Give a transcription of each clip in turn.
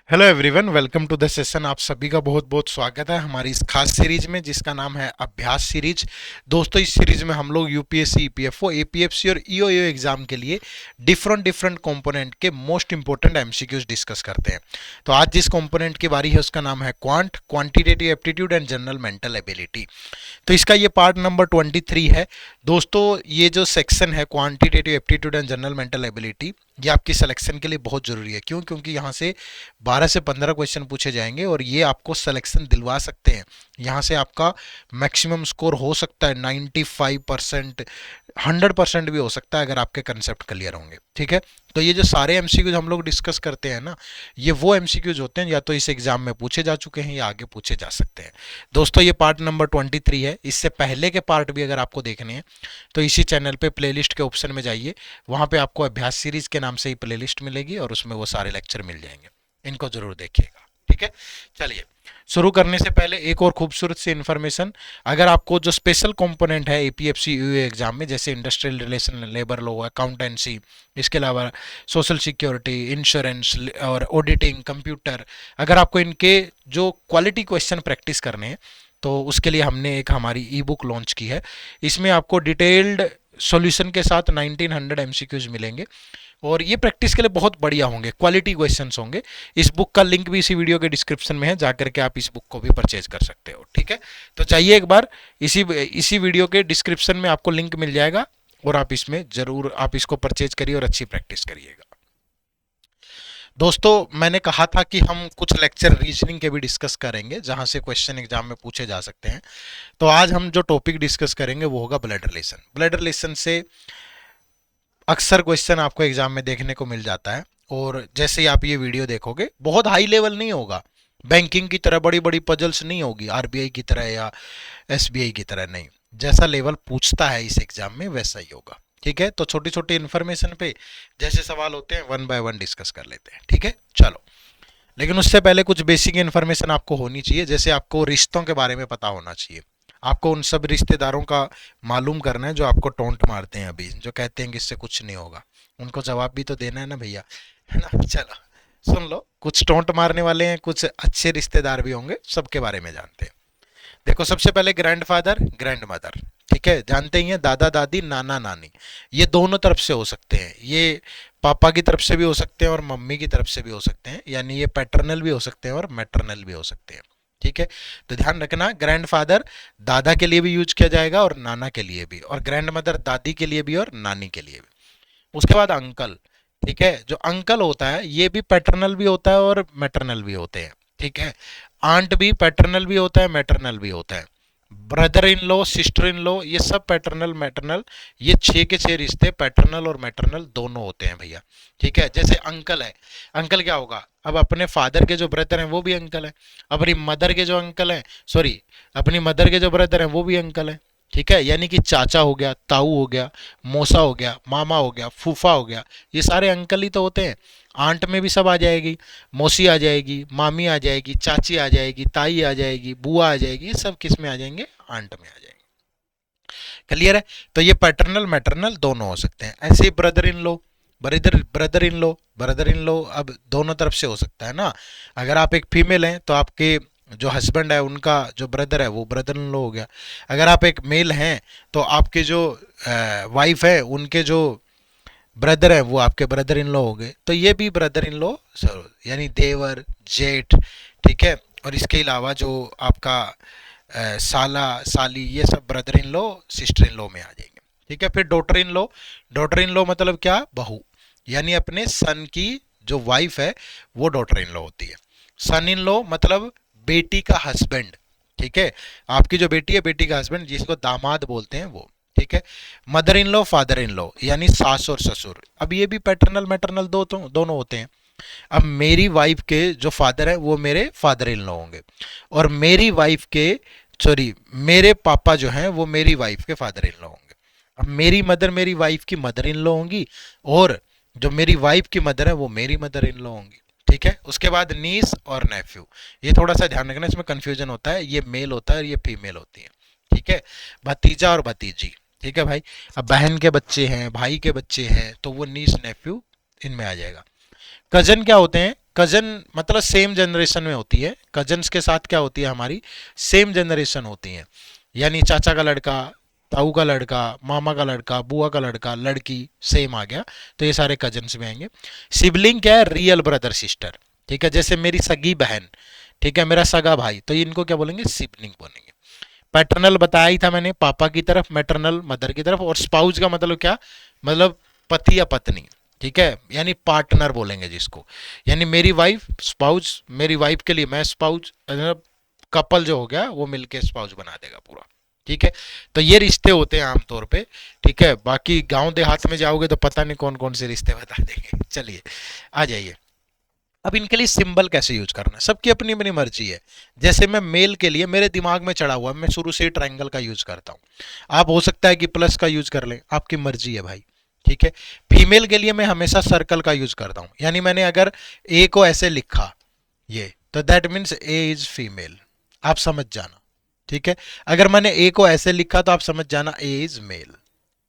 Hello everyone, welcome to the session. आप सभी का बहुत बहुत स्वागत है हमारी इस खास सीरीज में जिसका नाम है अभ्यास सीरीज। दोस्तों, इस सीरीज में हम लोग यूपीएससी, ईपीएफओ, एपीएफसी और ईओयू एग्जाम के लिए डिफरेंट डिफरेंट कंपोनेंट के मोस्ट इंपोर्टेंट एमसीक्यूज डिस्कस करते हैं। तो आज जिस कंपोनेंट की बारी है उसका नाम है quantitative aptitude and general mental ability. तो इसका ये पार्ट नंबर 23 है। दोस्तों, ये जो सेक्शन है quantitative aptitude and general mental ability, ये आपकी सिलेक्शन के लिए बहुत जरूरी है। क्यों? क्योंकि यहाँ से 12 से 15 क्वेश्चन पूछे जाएंगे और ये आपको सिलेक्शन दिलवा सकते हैं। यहाँ से आपका मैक्सिमम स्कोर हो सकता है 95%, 100% भी हो सकता है अगर आपके कंसेप्ट क्लियर होंगे। ठीक है, तो ये जो सारे एमसीक्यूज हम लोग डिस्कस करते हैं ना, ये वो एमसीक्यूज होते हैं या तो इस एग्जाम में पूछे जा चुके हैं या आगे पूछे जा सकते हैं। दोस्तों, ये पार्ट नंबर 23 है। इससे पहले के पार्ट भी अगर आपको देखने हैं तो इसी चैनल पे प्लेलिस्ट के ऑप्शन में जाइए, वहाँ पे आपको अभ्यास सीरीज के नाम से ही प्लेलिस्ट मिलेगी और उसमें वो सारे लेक्चर मिल जाएंगे। इनको जरूर देखिएगा। ठीक है, चलिए शुरू करने से पहले एक और खूबसूरत सी इन्फॉर्मेशन। अगर आपको जो स्पेशल कंपोनेंट है एपीएफसी यूए एग्जाम में, जैसे industrial relation, labour law, accountancy, इसके अलावा सोशल सिक्योरिटी, इंश्योरेंस और ऑडिटिंग, कंप्यूटर, अगर आपको इनके जो क्वालिटी क्वेश्चन प्रैक्टिस करने हैं तो उसके लिए हमने एक हमारी ई बुक लॉन्च की है। इसमें आपको डिटेल्ड सॉल्यूशन के साथ 1900 एमसीक्यूज मिलेंगे और ये प्रैक्टिस के लिए बहुत बढ़िया होंगे, क्वालिटी क्वेश्चंस होंगे। इस बुक का लिंक भी इसी वीडियो के डिस्क्रिप्शन में है, जाकर के आप इस बुक को भी परचेज कर सकते हो। ठीक है, तो चाहिए एक बार, इसी वीडियो के डिस्क्रिप्शन में आपको लिंक मिल जाएगा और आप इसमें जरूर आप इसको परचेज करिए और अच्छी प्रैक्टिस करिएगा। दोस्तों, मैंने कहा था कि हम कुछ लेक्चर रीजनिंग के भी डिस्कस करेंगे जहां से क्वेश्चन एग्जाम में पूछे जा सकते हैं। तो आज हम जो टॉपिक डिस्कस करेंगे वो होगा ब्लड रिलेशन। ब्लड रिलेशन से अक्सर क्वेश्चन आपको एग्जाम में देखने को मिल जाता है और जैसे ही आप ये वीडियो देखोगे, बहुत हाई लेवल नहीं होगा, बैंकिंग की तरह बड़ी बड़ी पजल्स नहीं होगी, आरबीआई की तरह या एसबीआई की तरह नहीं। जैसा लेवल पूछता है इस एग्जाम में वैसा ही होगा। ठीक है, तो छोटी छोटी इन्फॉर्मेशन पे जैसे सवाल होते हैं वन बाय वन डिस्कस कर लेते हैं। ठीक है, चलो। लेकिन उससे पहले कुछ बेसिक इन्फॉर्मेशन आपको होनी चाहिए। जैसे आपको रिश्तों के बारे में पता होना चाहिए। आपको उन सब रिश्तेदारों का मालूम करना है जो आपको टोंट मारते हैं, अभी जो कहते हैं कि इससे कुछ नहीं होगा। उनको जवाब भी तो देना है ना भैया, है ना। चलो सुन लो, कुछ टोंट मारने वाले हैं, कुछ अच्छे रिश्तेदार भी होंगे, सबके बारे में जानते हैं। देखो, सबसे पहले ग्रैंडफादर, ग्रैंड मदर। ठीक है, जानते ही हैं, दादा दादी, नाना नानी, ये दोनों तरफ से हो सकते हैं। ये पापा की तरफ से भी हो सकते हैं और मम्मी की तरफ से भी हो सकते हैं, यानी ये पैटर्नल भी हो सकते हैं और मैटरनल भी हो सकते हैं। ठीक है, तो ध्यान रखना, ग्रैंडफादर दादा के लिए भी यूज किया जाएगा और नाना के लिए भी, और ग्रैंड मदर दादी के लिए भी और नानी के लिए भी। उसके बाद अंकल। ठीक है, जो अंकल होता है ये भी पैटर्नल भी होता है और मैटरनल भी होते हैं। ठीक है, आंट भी पैटर्नल भी होता है, मैटरनल भी होता है। Brother in law, sister in law, ये सब पैटर्नल मैटरनल, ये 6 के 6 रिश्ते पैटर्नल और मैटरनल दोनों होते हैं भैया। ठीक है, जैसे अंकल है, अंकल क्या होगा, अब अपने फादर के जो ब्रदर हैं वो भी अंकल हैं, अपनी मदर के जो अंकल हैं, सॉरी, अपनी मदर के जो ब्रदर हैं वो भी अंकल हैं। ठीक है, यानी कि चाचा हो गया, ताऊ हो गया, मौसा हो गया, मामा हो गया, फूफा हो गया, ये सारे अंकल ही तो होते हैं। आंट में भी सब आ जाएगी, मौसी आ जाएगी, मामी आ जाएगी, चाची आ जाएगी, ताई आ जाएगी, बुआ आ जाएगी, ये सब किस में आ जाएंगे, आंट में आ जाएंगे। क्लियर है, तो ये पैटर्नल मैटरनल दोनों हो सकते हैं। ऐसे ही brother in low, brother in लो अब दोनों तरफ से हो सकता है ना। अगर आप एक फीमेल हैं तो आपके जो हस्बैंड है उनका जो ब्रदर है वो ब्रदर इन लो हो गया। अगर आप एक मेल हैं तो आपके जो वाइफ है उनके जो ब्रदर है वो आपके ब्रदर इन लॉ हो गए, तो ये भी ब्रदर इन लॉ यानी देवर, जेठ। ठीक है, और इसके अलावा जो आपका साला, साली, ये सब brother in law, sister in law में आ जाएंगे। ठीक है, फिर daughter in law. Daughter in law मतलब क्या, बहू, यानी अपने सन की जो वाइफ है वो डॉटर इन लॉ होती है। सन इन लॉ मतलब बेटी का हस्बैंड। ठीक है, आपकी जो बेटी है, बेटी का हस्बैंड, जिसको दामाद बोलते हैं वो। ठीक है, mother in law, father in law, यानी सास और ससुर। अब ये भी पैटर्नल मैटरनल दोनों होते हैं। अब मेरी वाइफ के जो फादर है वो मेरे फादर इन लॉ होंगे, और मेरी वाइफ के, सॉरी, मेरे पापा जो हैं वो मेरी वाइफ के फादर इन लॉ होंगे। अब मेरी मदर मेरी वाइफ की मदर इन लॉ होंगी, और जो मेरी वाइफ की मदर है वो मेरी मदर इन लॉ होंगी। ठीक है, उसके बाद नीस और नेफ्यू, ये थोड़ा सा ध्यान रखना, इसमें कंफ्यूजन होता है, ये मेल होता है और ये फीमेल होती है। ठीक है, भतीजा और भतीजी। ठीक है भाई, अब बहन के बच्चे हैं, भाई के बच्चे हैं, तो वो नीस नेफ्यू इनमें आ जाएगा। कजन क्या होते हैं, कजन मतलब सेम जनरेशन में होती है, कजन्स के साथ क्या होती है हमारी, सेम जनरेशन होती है, यानी चाचा का लड़का, ताऊ का लड़का, मामा का लड़का, बुआ का लड़का, लड़की, सेम आ गया, तो ये सारे कजन्स में आएंगे। सिबलिंग क्या है, रियल ब्रदर सिस्टर, ठीक है, जैसे मेरी सगी बहन, ठीक है, मेरा सगा भाई, तो इनको क्या बोलेंगे, सिबलिंग बोलेंगे। पैटर्नल बताया ही था मैंने, पापा की तरफ, मैटरनल मदर की तरफ, और स्पाउस का मतलब क्या, मतलब पति या पत्नी, ठीक है, यानी पार्टनर बोलेंगे जिसको, यानी मेरी वाइफ स्पाउस, मेरी वाइफ के लिए मैं स्पाउस, कपल जो हो गया वो मिलके स्पाउस बना देगा पूरा, ठीक है। तो ये रिश्ते होते हैं आमतौर पे, ठीक है, बाकी गांव देहात में जाओगे तो पता नहीं कौन कौन से रिश्ते बता देंगे। चलिए आ जाइए, अब इनके लिए सिंबल कैसे यूज करना है, सबकी अपनी अपनी मर्जी है। जैसे मैं मेल के लिए मेरे दिमाग में चढ़ा हुआ है, मैं शुरू से ही ट्रायंगल का यूज करता हूँ, आप हो सकता है कि प्लस का यूज कर लें, आपकी मर्जी है भाई, ठीक है। फीमेल के लिए मैं हमेशा सर्कल का यूज करता हूँ, यानी मैंने अगर ए को ऐसे लिखा ये, तो that means A is female, आप समझ जाना, ठीक है। अगर मैंने ए को ऐसे लिखा तो आप समझ जाना ए इज मेल,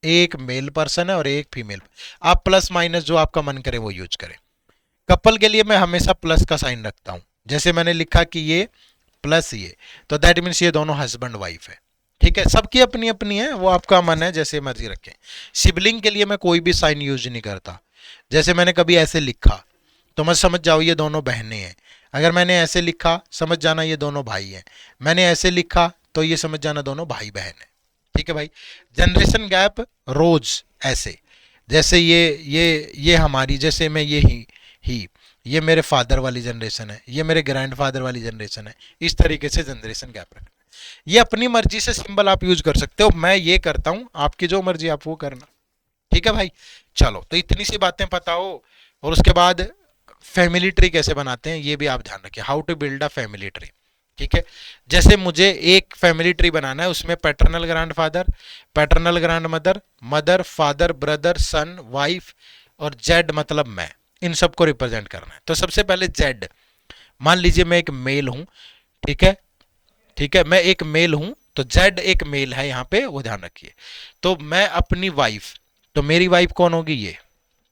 एक मेल पर्सन है और एक फीमेल। आप प्लस माइनस जो आपका मन करे वो यूज करें। कपल के लिए मैं हमेशा प्लस का साइन रखता हूं, जैसे मैंने लिखा कि ये प्लस ये, तो दैट मीन्स ये दोनों हस्बैंड वाइफ है, ठीक है। सबकी अपनी अपनी है, वो आपका मन है, जैसे मर्जी रखें। सिबलिंग के लिए मैं कोई भी साइन यूज नहीं करता, जैसे मैंने कभी ऐसे लिखा तो मैं समझ जाओ ये दोनों बहनें हैं, अगर मैंने ऐसे लिखा समझ जाना ये दोनों भाई हैं, मैंने ऐसे लिखा तो ये समझ जाना दोनों भाई बहन है, ठीक है भाई। जनरेशन गैप रोज ऐसे, जैसे ये हमारी, जैसे मैं ही ये मेरे फादर वाली जनरेशन है, ये मेरे ग्रैंडफादर वाली जनरेशन है, इस तरीके से जनरेशन गैप रखना। ये अपनी मर्जी से सिंबल आप यूज कर सकते हो, मैं ये करता हूं, आपकी जो मर्जी आप वो करना, ठीक है भाई। चलो तो इतनी सी बातें पता हो, और उसके बाद फैमिली ट्री कैसे बनाते हैं ये भी आप ध्यान रखिए, how to build a family tree, ठीक है। जैसे मुझे एक फैमिली ट्री बनाना है, उसमें paternal grandfather, paternal grand mother, mother, father, brother, son, wife, और जेड मतलब मैं, इन सबको रिप्रेजेंट करना है। तो सबसे पहले जेड, मान लीजिए मैं एक मेल हूं, ठीक है, ठीक है, मैं एक मेल हूं, तो जेड एक मेल है यहां पे, वो ध्यान रखिए। तो मैं अपनी वाइफ, तो मेरी वाइफ कौन होगी, ये,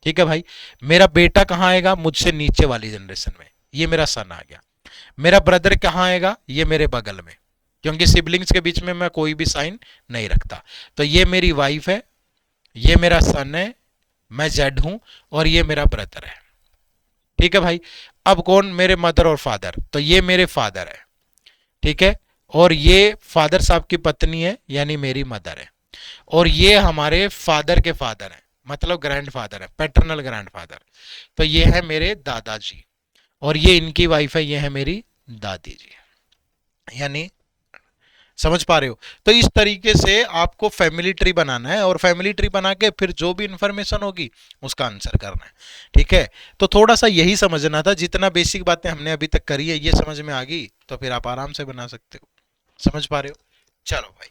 ठीक है भाई। मेरा बेटा कहाँ आएगा, मुझसे नीचे वाली जनरेशन में, ये मेरा सन आ गया। मेरा ब्रदर कहाँ आएगा, ये मेरे बगल में, क्योंकि सिबलिंग्स के बीच में मैं कोई भी साइन नहीं रखता। तो ये मेरी वाइफ है, ये मेरा सन है, मैं जेड हूं, और ये मेरा ब्रदर है, ठीक है भाई। अब कौन, मेरे मदर और फादर, तो ये मेरे फादर है, ठीक है, और ये फादर साहब की पत्नी है, यानी मेरी मदर है, और ये हमारे फादर के फादर है, मतलब ग्रैंडफादर है, पैटर्नल ग्रैंडफादर, तो ये है मेरे दादाजी, और ये इनकी वाइफ है, ये है मेरी दादी जी, यानी समझ पा रहे हो। तो इस तरीके से आपको फैमिली ट्री बनाना है, और फैमिली ट्री बना के फिर जो भी इंफॉर्मेशन होगी उसका आंसर करना है, ठीक है। तो थोड़ा सा यही समझना था, जितना बेसिक बातें हमने अभी तक करी है ये समझ में आ गई तो फिर आप आराम से बना सकते हो, समझ पा रहे हो। चलो भाई,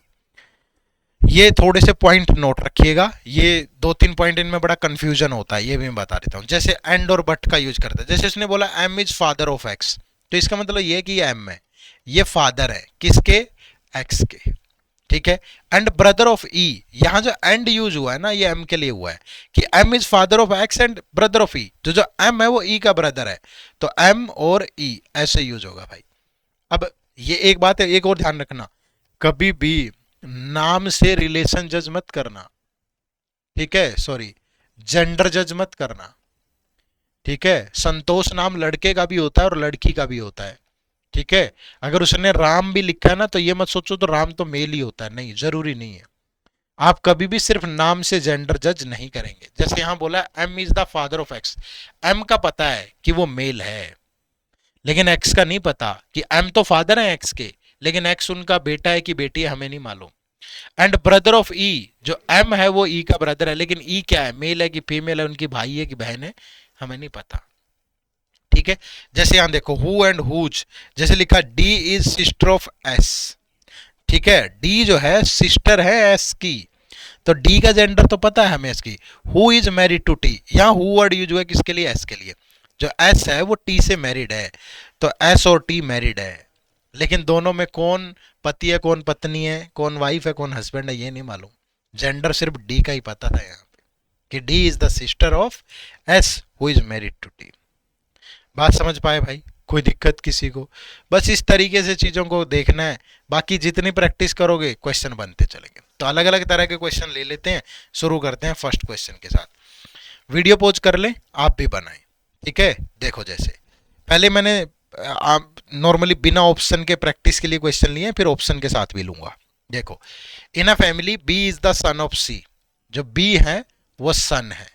ये थोड़े से पॉइंट नोट रखिएगा, ये दो तीन पॉइंट इनमें बड़ा कंफ्यूजन होता है, ये भी मैं बता देता हूँ। जैसे एंड और बट का यूज करते हैं, जैसे इसने बोला M is father of X, तो इसका मतलब ये है कि ये एम है, ये फादर है किसके, एक्स के, ठीक है। एंड ब्रदर ऑफ ई, यहां जो एंड यूज हुआ है ना, ये एम के लिए हुआ है कि M is father of X and brother of E, जो जो एम है वो ई का ब्रदर है, तो एम और ई ऐसे यूज होगा भाई। अब ये एक बात है, एक और ध्यान रखना, कभी भी नाम से रिलेशन जज मत करना, ठीक है, सॉरी, जेंडर जज मत करना, ठीक है। संतोष नाम लड़के का भी होता है और लड़की का भी होता है, ठीक है। अगर उसने राम भी लिखा है ना, तो ये मत सोचो तो राम तो मेल ही होता है, नहीं, जरूरी नहीं है। आप कभी भी सिर्फ नाम से जेंडर जज नहीं करेंगे। जैसे यहां बोला M is the father of X, M का पता है कि वो मेल है, लेकिन एक्स का नहीं पता कि एम तो फादर है एक्स के, लेकिन एक्स उनका बेटा है कि बेटी है, हमें नहीं मालूम। एंड ब्रदर ऑफ ई, जो एम है वो ई का ब्रदर है, लेकिन ई क्या है, मेल है कि फीमेल है, उनकी भाई है कि बहन है, हमें नहीं पता, ठीक है। जैसे यहां देखो हु एंड हुज, जैसे लिखा D is sister of S, ठीक है, डी जो है सिस्टर है एस की, तो डी का जेंडर तो पता है हमें एस की। Who is married to T, यहां हु वर्ड यूज हुआ है किसके लिए, एस के लिए, जो एस है वो टी से मैरिड है, तो एस और टी मैरिड है, लेकिन दोनों में कौन पति है, कौन पत्नी है, कौन वाइफ है, कौन हस्बैंड है, ये नहीं मालूम। जेंडर सिर्फ डी का ही पता था यहाँ पे कि D is the sister of S who is married to T. बात समझ पाए भाई? कोई दिक्कत किसी को? बस इस तरीके से चीज़ों को देखना है, बाकी जितनी प्रैक्टिस करोगे क्वेश्चन बनते चलेंगे। तो अलग अलग तरह के क्वेश्चन ले लेते हैं, शुरू करते हैं फर्स्ट क्वेश्चन के साथ। वीडियो पॉज कर लें, आप भी बनाएं, ठीक है? देखो जैसे पहले मैंने आप नॉर्मली बिना ऑप्शन के प्रैक्टिस के लिए क्वेश्चन लिए, फिर ऑप्शन के साथ भी लूंगा। देखो, in a family B is the son of C, जो बी है वो सन है,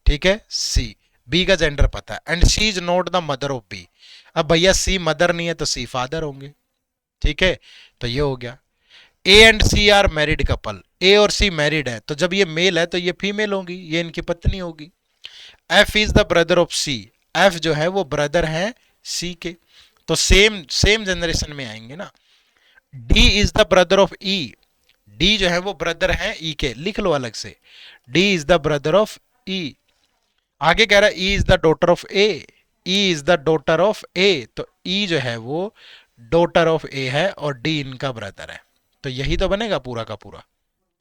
ठीक है? सी, बी का जेंडर पता है, and she is not the mother of B. अब भैया सी मदर नहीं है तो सी फादर होंगे, ठीक है? तो ये हो गया। A and C are married couple, A और सी मैरिड है, तो जब ये मेल है तो ये फीमेल होगी, ये इनकी पत्नी होगी। F is the brother of C, F जो है वो ब्रदर है सी के, तो सेम सेम जनरेशन में आएंगे ना। D is the brother of E, D जो है वो ब्रदर है ई के, लिख लो अलग से, D is the brother of E. आगे कह रहा है E is the daughter of A, E is the daughter of A, तो ई जो है वो डॉटर ऑफ ए है और डी इनका ब्रदर है, तो यही तो बनेगा पूरा का पूरा,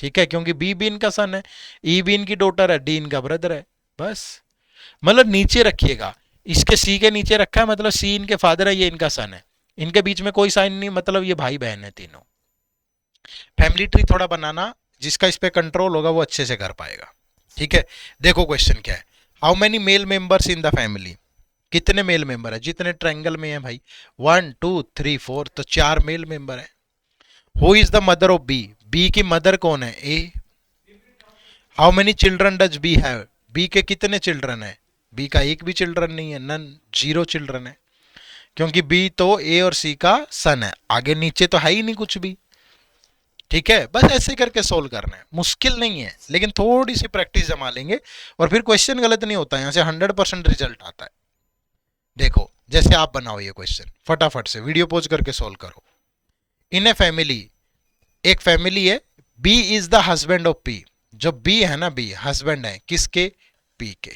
ठीक है? क्योंकि बी भी इनका सन है, ई भी इनकी डॉटर है, डी इनका ब्रदर है, बस। मतलब नीचे रखिएगा, इसके सी के नीचे रखा है, मतलब सी इनके फादर है, ये इनका सन है, इनके बीच में कोई साइन नहीं, मतलब ये भाई बहन है तीनों। फैमिली ट्री थोड़ा बनाना, जिसका इस पे कंट्रोल होगा वो अच्छे से कर पाएगा, ठीक है? देखो क्वेश्चन क्या है, how many male members in the family, कितने मेल मेंबर है? जितने ट्रायंगल में है भाई, 1 2 3 4, तो 4 मेल मेंबर है। Who is the mother of B, B की मदर कौन है? A. How many children does B have, B के कितने चिल्ड्रन है? बी का एक भी चिल्ड्रन नहीं है, नन, 0 चिल्ड्रन है, क्योंकि बी तो ए और सी का सन है, आगे नीचे तो है ही नहीं कुछ भी, ठीक है? बस ऐसे करके सोल्व करना है, मुश्किल नहीं है, लेकिन थोड़ी सी प्रैक्टिस जमा लेंगे और फिर क्वेश्चन गलत नहीं होता, यहां से 100% रिजल्ट आता है। देखो जैसे आप बनाओ ये क्वेश्चन, फटाफट से वीडियो पॉज करके सोल्व करो। इन ए फैमिली, एक फैमिली है, B is the husband of P, जो बी है ना, बी हस्बैंड है किसके? पी के।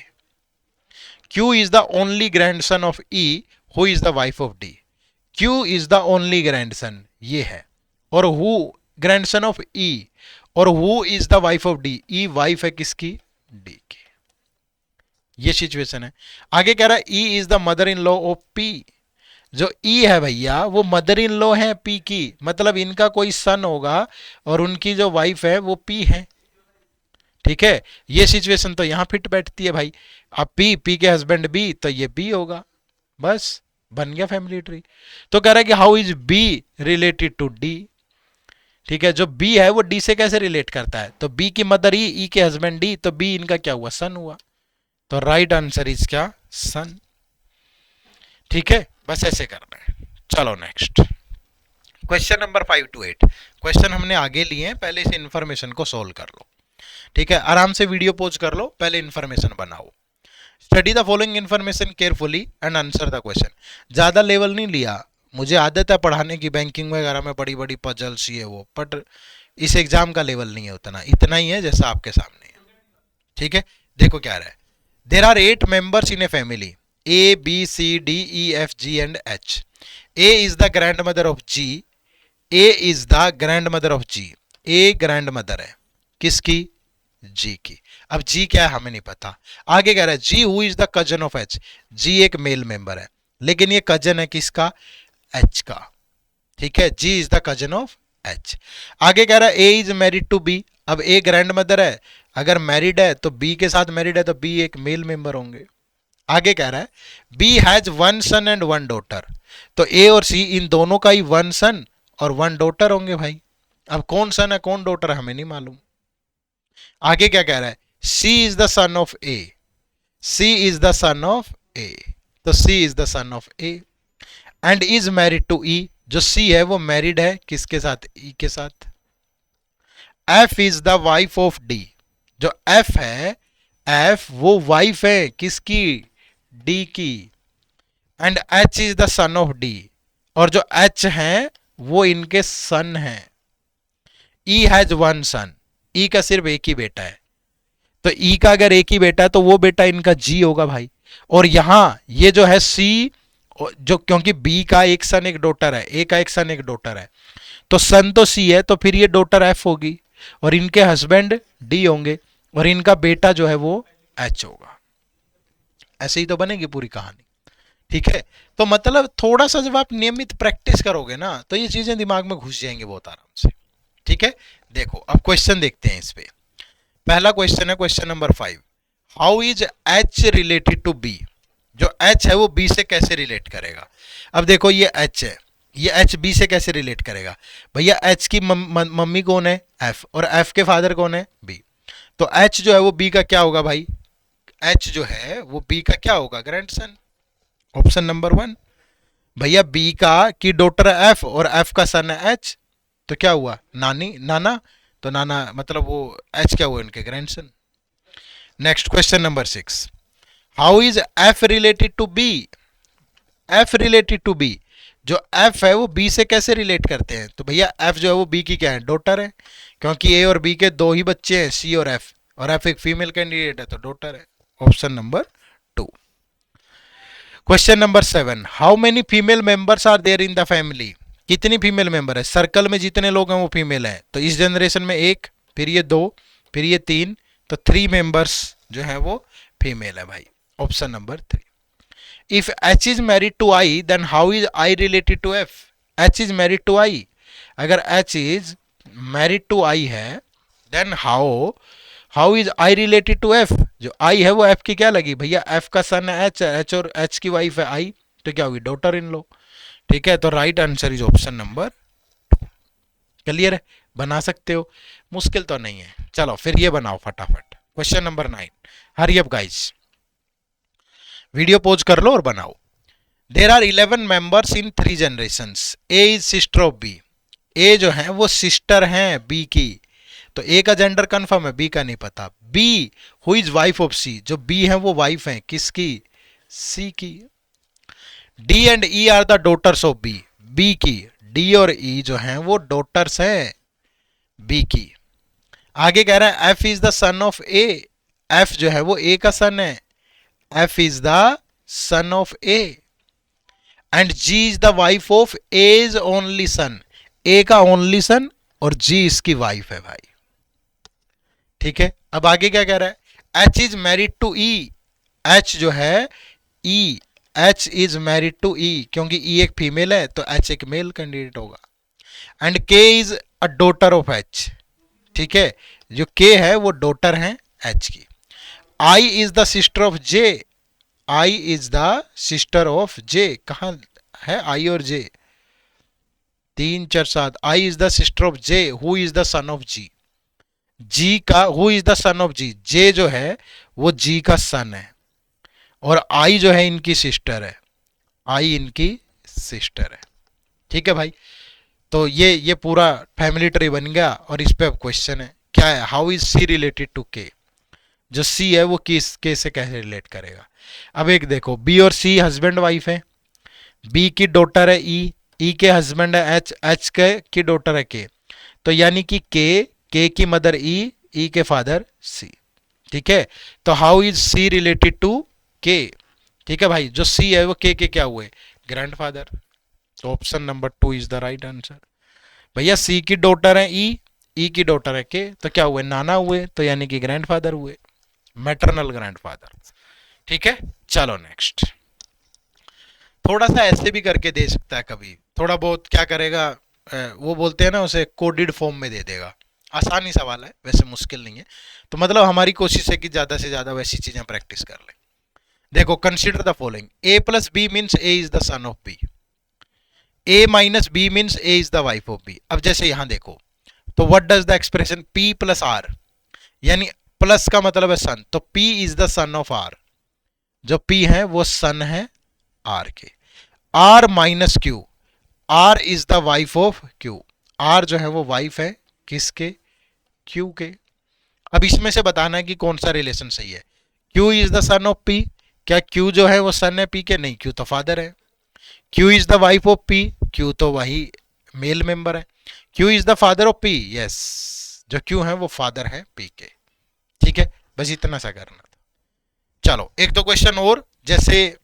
Q is the only grandson of E, who is the wife of D, Q is the only grandson ये है, और हु ग्रैंडसन ऑफ ई, और who is the wife of D, E wife है किसकी? D की। ये situation है। आगे कह रहा है E is the mother in law of P, जो ई है भैया वो मदर इन लॉ है पी की, मतलब इनका कोई सन होगा और उनकी जो वाइफ है वो पी है, ठीक है? ये सिचुएशन तो यहां फिट बैठती है भाई। अब पी, पी के हस्बैंड बी, तो ये बी होगा, बस बन गया फैमिली ट्री। तो कह रहा है कि how is B related to D, ठीक है? जो बी है वो डी से कैसे रिलेट करता है? तो बी की मदर ई के हस्बैंड डी, तो बी इनका क्या हुआ? सन हुआ, तो राइट आंसर इज क्या? सन, ठीक है? बस ऐसे करना है। चलो next question number 5 to 8, question हमने आगे लिए हैं, पहले इस इंफॉर्मेशन को सोल्व कर लो, ठीक है? आराम से वीडियो पॉज कर लो, पहले इंफॉर्मेशन बनाओ। Study the following information carefully and answer the question. ज़्यादा लेवल नहीं लिया, मुझे आदत है पढ़ाने की, बैंकिंग वगैरह में बड़ी बड़ी पजल्स ये वो, बट इस एग्जाम का लेवल नहीं है उतना, इतना ही है जैसा आपके सामने है, ठीक है? देखो क्या रहा है, there are 8 members in a family, A B C D E F G and H. A is the grandmother of G, A is the grandmother of G, A grandmother है किसकी? जी की। अब जी क्या है हमें नहीं पता। आगे कह रहा है G who is the cousin of H, G एक मेल मेंबर है, लेकिन ये कजन है किसका? एच का, ठीक है? G is the cousin of H. आगे कह रहा है A is married to B, अब ए ग्रैंड मदर है, अगर मैरिड है तो बी के साथ मैरिड है, तो बी एक मेल मेंबर होंगे। आगे कह रहा है B has 1 son and 1 daughter, तो ए और सी इन दोनों का ही 1 सन और 1 डॉटर होंगे भाई। अब कौन सन है कौन डॉटर हमें नहीं मालूम। आगे क्या कह रहा है, C is the son of A, C is the son of A, तो C is the son of A, and is married to E, जो सी है वो मैरिड है किसके साथ? ई के साथ। F is the wife of D, जो एफ है, एफ वो वाइफ है किसकी? डी की। And H is the son of D, और जो एच है वो इनके सन है। ई हैज 1 सन, ई का सिर्फ एक ही बेटा है, तो ई का अगर एक ही बेटा है तो वो बेटा इनका जी होगा भाई। और यहां ये जो है सी, जो क्योंकि बी का एक सन एक डॉटर है, ए का एक सन एक डॉटर है, तो सन तो सी है, तो फिर ये डॉटर एफ होगी और इनके हस्बैंड डी होंगे और इनका बेटा जो है वो एच होगा। ऐसे ही तो बनेगी पूरी कहानी, ठीक है, तो मतलब थोड़ा सा जब आप नियमित प्रैक्टिस करोगे ना तो ये चीजें दिमाग में घुस जाएंगे बहुत आराम से। ठीक है, देखो अब क्वेश्चन देखते हैं इस पे। पहला क्वेश्चन है question number 5, how is H related to B. जो एच है वो बी से कैसे रिलेट करेगा। अब देखो ये एच है, ये एच बी से कैसे रिलेट करेगा। भैया एच की मम्मी कौन है, एफ, और एफ के फादर कौन है, बी। तो एच जो है वो बी का क्या होगा भाई, एच जो है वो बी का क्या होगा, ग्रैंडसन। Option number 1। भैया बी का की डॉटर है एफ और एफ का सन है एच, तो क्या हुआ, नानी नाना। तो नाना मतलब वो एच क्या हुआ, उनके grandson. Next question number 6, how is F related to B. F related to B, जो एफ है वो बी से कैसे रिलेट करते हैं। तो भैया एफ जो है वो बी की क्या है, डॉटर है, क्योंकि ए और बी के दो ही बच्चे हैं, सी और एफ एक फीमेल कैंडिडेट है तो डॉटर है। Option number 2। Question number 7, how many female members are there in the family. कितनी फीमेल मेंबर है, सर्कल में जितने लोग हैं वो फीमेल हैं, तो इस जनरेशन में एक, फिर ये दो, फिर ये तीन, तो 3 मेंबर्स जो है वो फीमेल है भाई। Option number 3। If H is married to I then how is I related to F. H is married to I, अगर H is married to I है then how how is I related to F. जो I है वो F की क्या लगी, भैया F का सन है एच, एच और एच की वाइफ है आई, तो क्या हुई, डॉटर इन लो। ठीक है, तो right answer is option number 2। Clear है, बना सकते हो, मुश्किल तो नहीं है। चलो फिर ये बनाओ फटाफट। Question number 9, hurry up guys, video pause कर लो और बनाओ। There are 11 members in 3 generations, A is sister of B. A जो है वो सिस्टर हैं बी की, तो ए का जेंडर कंफर्म है, बी का नहीं पता। B who is wife of C, जो बी है वो वाइफ है किसकी, सी की। D and E are the daughters of B, B की डी और ई जो हैं वो डॉटर्स हैं बी की। आगे कह रहा है F is the son of A, F जो है वो ए का सन है, F is the son of A. And G is the wife of A's only son, A का ओनली सन और जी इसकी वाइफ है भाई। ठीक है, अब आगे क्या कह रहा है, H is married to E, H जो है E, H is married to E, क्योंकि ई एक फीमेल है तो एच एक मेल कैंडिडेट होगा। And K is a daughter of H, ठीक है, जो के है वो डॉटर है एच की। I is the sister of J, I is the sister of J, कहां है आई और J, 3 4 7, I is the sister of J who is the son of G. G का who is the son of G, J जो है वो जी का son है, और आई जो है इनकी सिस्टर है, आई इनकी सिस्टर है। ठीक है भाई, तो ये पूरा फैमिली ट्री बन गया। और इस पे अब क्वेश्चन है क्या है, how is C related to K. जो सी है वो किस के से कैसे रिलेट करेगा। अब एक देखो, बी और सी हस्बैंड वाइफ है, बी की डॉटर है ई, ई के हस्बैंड है एच, एच के की डॉटर है के, तो यानी कि के की मदर ई के फादर सी। ठीक है, तो how is C related to K. ठीक है भाई, जो सी है वो के क्या हुए, ग्रैंडफादर। तो option number 2 is the right answer. भैया सी की डॉटर है ई की डॉटर है के, तो क्या हुए, नाना हुए, तो यानी कि ग्रैंडफादर हुए, मैटरनल ग्रैंडफादर। ठीक है, चलो नेक्स्ट। थोड़ा सा ऐसे भी करके दे सकता है कभी, थोड़ा बहुत क्या करेगा, वो बोलते हैं ना उसे कोडेड फॉर्म में दे देगा। आसानी सवाल है, वैसे मुश्किल नहीं है, तो मतलब हमारी कोशिश है कि ज्यादा से ज्यादा वैसी चीजें प्रैक्टिस कर लें। देखो, consider the following, A plus B means A is the son of B, A minus B means A is the wife of B. अब जैसे यहां देखो, तो what does the expression P plus R, यानी plus का मतलब है son, तो P is the son of R, जो पी है वो सन है आर के। R minus Q, R is the wife of Q, are जो है वो वाइफ है किसके, क्यू के। अब इसमें से बताना है कि कौन सा रिलेशन सही है। Q is the son of P, क्या क्यू जो है वो सन है पी के, नहीं, क्यू तो फादर है। Q is the wife of P, Q तो वही मेल मेंबर है। Q is the father of P, yes, जो क्यू है वो फादर है पी के। ठीक है, बस इतना सा करना था। चलो एक दो क्वेश्चन और, जैसे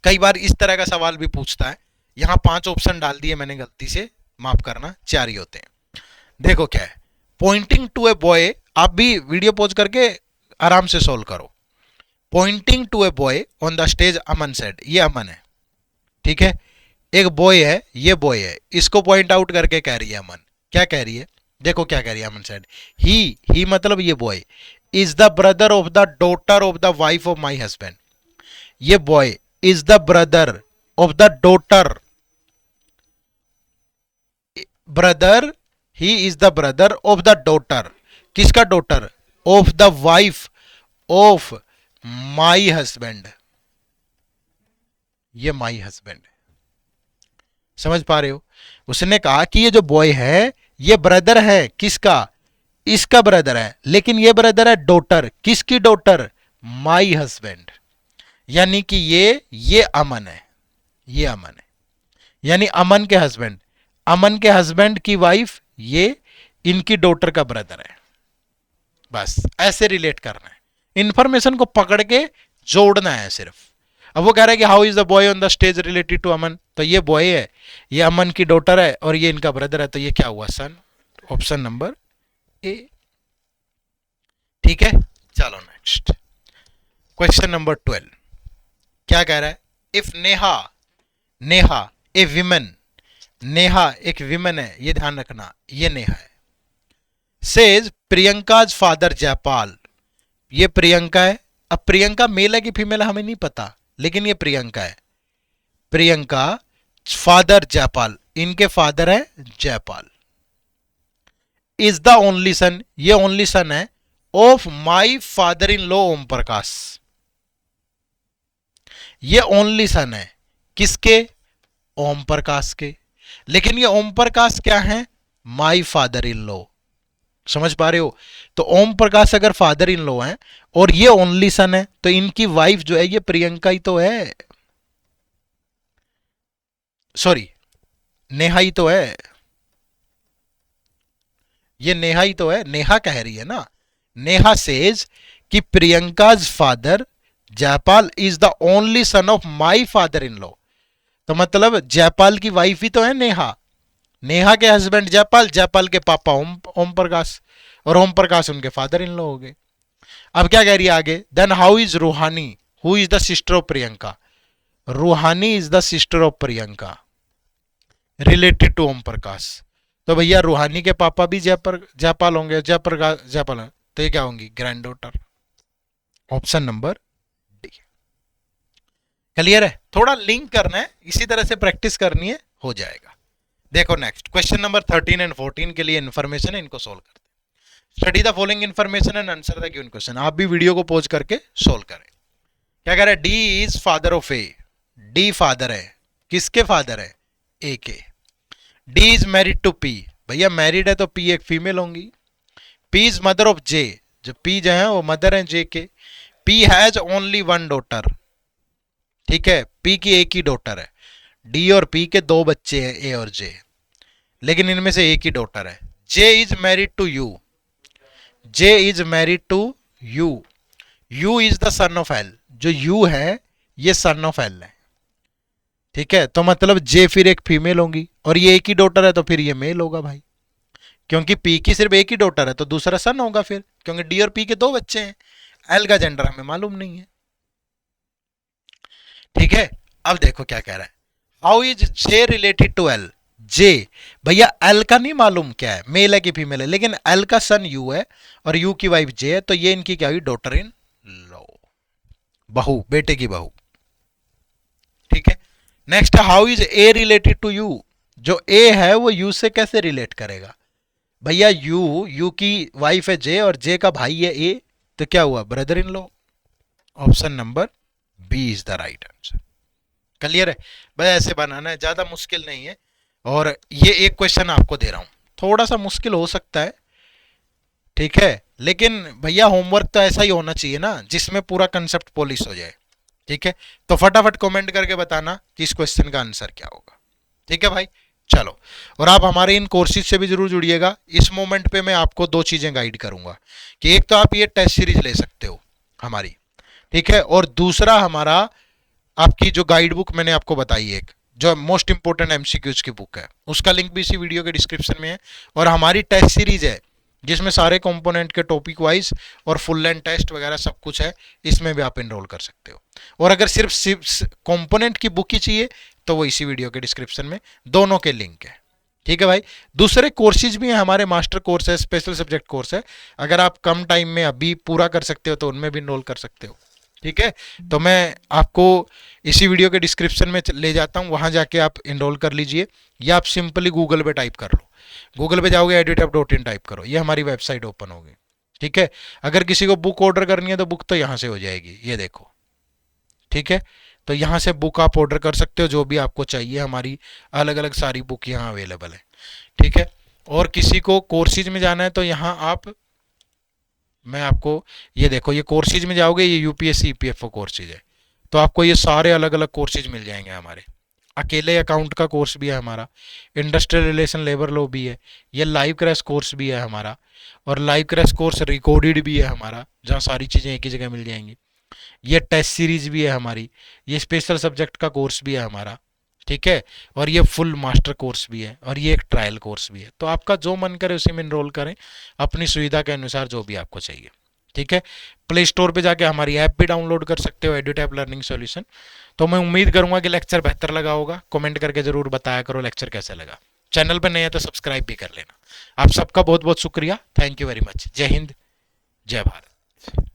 कई बार इस तरह का सवाल भी पूछता है, यहां 5 ऑप्शन डाल दिए मैंने गलती से, माफ करना, 4 ही होते हैं। देखो क्या है, पॉइंटिंग टू ए बॉय, आप भी वीडियो पॉज करके आराम से सोल्व करो। Pointing to a boy on the stage Aman said, ये अमन है, ठीक है, एक बॉय है, ये बॉय है, इसको पॉइंट आउट करके कह रही है अमन, क्या कह रही है, देखो क्या कह रही है अमन सेड, ही मतलब ये boy is the brother of the daughter of the wife of my husband, ये boy is the brother of the daughter, brother, he is the brother of the daughter, किसका daughter, of the wife of my husband, ये my husband, समझ पा रहे हो, उसने कहा कि ये जो बॉय है ये ब्रदर है, किसका, इसका ब्रदर है, लेकिन ये ब्रदर है डॉटर, किसकी डॉटर, माई हस्बैंड, यानी कि ये अमन है, ये अमन है, यानी अमन के हस्बैंड, अमन के हस्बैंड की वाइफ ये इनकी डॉटर का ब्रदर है, बस ऐसे रिलेट करना है, इंफॉर्मेशन को पकड़ के जोड़ना है सिर्फ। अब वो कह रहा है कि how is the boy on the stage related to Aman, तो ये बॉय है, ये अमन की डॉटर है और ये इनका ब्रदर है, तो ये क्या हुआ, सन, ऑप्शन नंबर ए, ठीक है। चलो नेक्स्ट क्वेश्चन नंबर 12, क्या कह रहा है, if Neha, Neha A women, Neha एक विमेन है, ये ध्यान रखना, ये नेहा है, सेज प्रियंकाज फादर जयपाल, ये प्रियंका है, अब प्रियंका मेल है कि फीमेल है हमें नहीं पता, लेकिन ये प्रियंका है, प्रियंका फादर जयपाल, इनके फादर है Jaipal, is the only son, ये ओनली सन है of my father in law Om Prakash, ये ओनली सन है किसके, ओम प्रकाश के, लेकिन ये ओम प्रकाश क्या है, माई फादर इन लॉ, समझ पा रहे हो, तो ओम प्रकाश अगर फादर इन लॉ है और ये ओनली सन है तो इनकी वाइफ जो है ये प्रियंका ही तो है, सॉरी नेहा ही तो है, ये नेहा ही तो है, नेहा कह रही है ना, नेहा सेज कि Priyanka's father Jaipal is the only son of my father in law, तो मतलब जयपाल की वाइफ ही तो है नेहा, नेहा के हस्बैंड जयपाल, जयपाल के पापा ओम प्रकाश, और ओम प्रकाश उनके फादर इन लॉ हो गए। अब क्या कह रही है आगे, then how is Ruhani, who is the sister of Priyanka, Ruhani is the sister of Priyanka related to Om Prakash, तो भैया रूहानी के पापा भी जयपाल होंगे, जयप्रकाश जयपाल, तो ये क्या होंगी, grand daughter, option number D. Clear है, थोड़ा लिंक करना है, इसी तरह से प्रैक्टिस करनी है, हो जाएगा। देखो नेक्स्ट क्वेश्चन नंबर 13 एंड 14 के लिए इन्फॉर्मेशन है, इनको सोल्व करते हैं। Study the following information and answer the given question, आप भी वीडियो को पॉज करके सोल्व करें। क्या कह रहा है, D is father of A, D father है, किसके फादर है, ए के, D is married to P, भैया मैरिड है तो पी एक फीमेल होंगी, P is mother of J, जो पी जो है वो मदर है जे के, P has only one daughter, ठीक है, पी की एक ही डॉटर है, डी और पी के दो बच्चे हैं ए और जे, लेकिन इनमें से एक ही डॉटर है, J is married to U, J is married to U, U is the son of L, जो यू है ये सन ऑफ एल है, ठीक है, तो मतलब जे फिर एक फीमेल होंगी और ये एक ही डॉटर है तो फिर ये मेल होगा भाई, क्योंकि पी की सिर्फ एक ही डॉटर है तो दूसरा सन होगा फिर, क्योंकि डी और पी के दो बच्चे हैं, एल का जेंडर हमें मालूम नहीं है, ठीक है। अब देखो क्या कह रहा है, how is J related to L, J, भैया एल का नहीं मालूम क्या है, मेल है कि फीमेल है, लेकिन एल का सन यू है और यू की वाइफ जे है, तो ये इनकी क्या हुई, डॉटर इन लॉ, बहू, बेटे की बहू, ठीक है। Next, how is A related to U, जो ए है वो यू से कैसे रिलेट करेगा, भैया यू की वाइफ है जे और जे का भाई है ए, तो क्या हुआ, brother in law, option number B is the right answer. Clear है भाई, ऐसे बनाना है, ज्यादा मुश्किल नहीं है, और ये एक क्वेश्चन आपको दे रहा हूं, थोड़ा सा मुश्किल हो सकता है, ठीक है, लेकिन भैया होमवर्क तो ऐसा ही होना चाहिए ना जिसमें पूरा कंसेप्ट पॉलिश हो जाए, ठीक है, तो फटाफट कमेंट करके बताना कि इस क्वेश्चन का आंसर क्या होगा, ठीक है भाई। चलो, और आप हमारे इन कोर्सेज से भी जरूर जुड़िएगा, इस मोमेंट पे मैं आपको दो चीजें गाइड करूंगा, कि एक तो आप ये टेस्ट सीरीज ले सकते हो हमारी, ठीक है, और दूसरा हमारा आपकी जो गाइड बुक मैंने आपको बताई एक, जो मोस्ट इंपोर्टेंट एमसीक्यूज की बुक है, उसका लिंक भी इसी वीडियो के डिस्क्रिप्शन में है, और हमारी टेस्ट सीरीज है जिसमें सारे कंपोनेंट के टॉपिक वाइज और फुल लेंथ टेस्ट वगैरह सब कुछ है, इसमें भी आप इनरोल कर सकते हो। और अगर सिर्फ कंपोनेंट की बुक ही चाहिए तो वो इसी वीडियो के डिस्क्रिप्शन में दोनों के लिंक है। ठीक है भाई। दूसरे कोर्सेज भी हैं हमारे, मास्टर कोर्स है, स्पेशल सब्जेक्ट कोर्स है, अगर आप कम टाइम में अभी पूरा कर सकते हो तो उनमें भी इनरोल कर सकते हो। ठीक है, तो मैं आपको इसी वीडियो के डिस्क्रिप्शन में ले जाता हूँ, वहां जाके आप इनरोल कर लीजिए, या आप सिंपली गूगल पे टाइप कर लो, गूगल पे जाओगे edutap.in टाइप करो, ये हमारी वेबसाइट ओपन होगी। ठीक है, अगर किसी को बुक ऑर्डर करनी है तो बुक तो यहाँ से हो जाएगी, ये देखो। ठीक है, तो यहाँ से बुक आप ऑर्डर कर सकते हो जो भी आपको चाहिए, हमारी अलग अलग सारी बुक यहाँ अवेलेबल है। ठीक है, और किसी को कोर्सेज में जाना है तो यहाँ आप, मैं आपको ये देखो, ये कोर्सेज में जाओगे, ये यूपीएससी ईपीएफओ कोर्सेज है, तो आपको ये सारे अलग अलग कोर्सेज मिल जाएंगे हमारे। अकेले अकाउंट का कोर्स भी है हमारा, इंडस्ट्रियल रिलेशन लेबर लॉ भी है, ये लाइव क्रैश कोर्स भी है हमारा, और लाइव क्रैश कोर्स रिकॉर्डेड भी है हमारा, जहाँ सारी चीज़ें एक ही जगह मिल जाएंगी। ये टेस्ट सीरीज भी है हमारी, ये स्पेशल सब्जेक्ट का कोर्स भी है हमारा। ठीक है, और ये फुल मास्टर कोर्स भी है, और ये एक ट्रायल कोर्स भी है। तो आपका जो मन करे उसी में इनरोल करें, अपनी सुविधा के अनुसार जो भी आपको चाहिए। ठीक है, प्ले स्टोर पे जाके हमारी ऐप भी डाउनलोड कर सकते हो, एडुटैप लर्निंग सॉल्यूशन। तो मैं उम्मीद करूंगा कि लेक्चर बेहतर लगा होगा, कमेंट करके जरूर बताया करो लेक्चर कैसे लगा। चैनल पर नए है तो सब्सक्राइब भी कर लेना। आप सबका बहुत बहुत शुक्रिया, थैंक यू वेरी मच। जय हिंद, जय भारत।